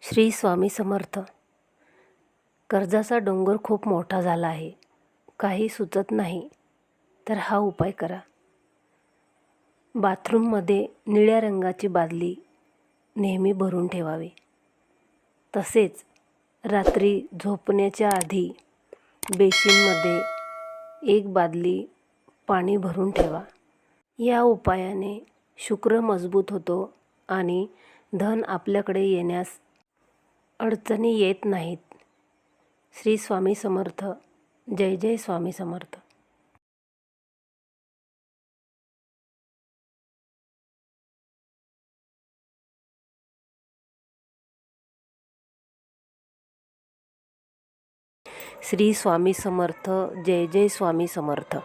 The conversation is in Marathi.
श्री स्वामी समर्थ. कर्जाचा डोंगर खूप मोठा झाला आहे. काही सुचत नाही तर हा उपाय करा. बाथरूममध्ये निळ्या रंगाची बादली नेहमी भरून ठेवावी. तसेच रात्री झोपण्याच्या आधी बेसिनमध्ये एक बादली पाणी भरून ठेवा. या उपायाने शुक्र मजबूत होतो आणि धन आपल्याकडे येण्यास अडचणी येत नाहीत. श्री स्वामी समर्थ. जय जय स्वामी समर्थ. श्री स्वामी समर्थ. जय जय स्वामी समर्थ.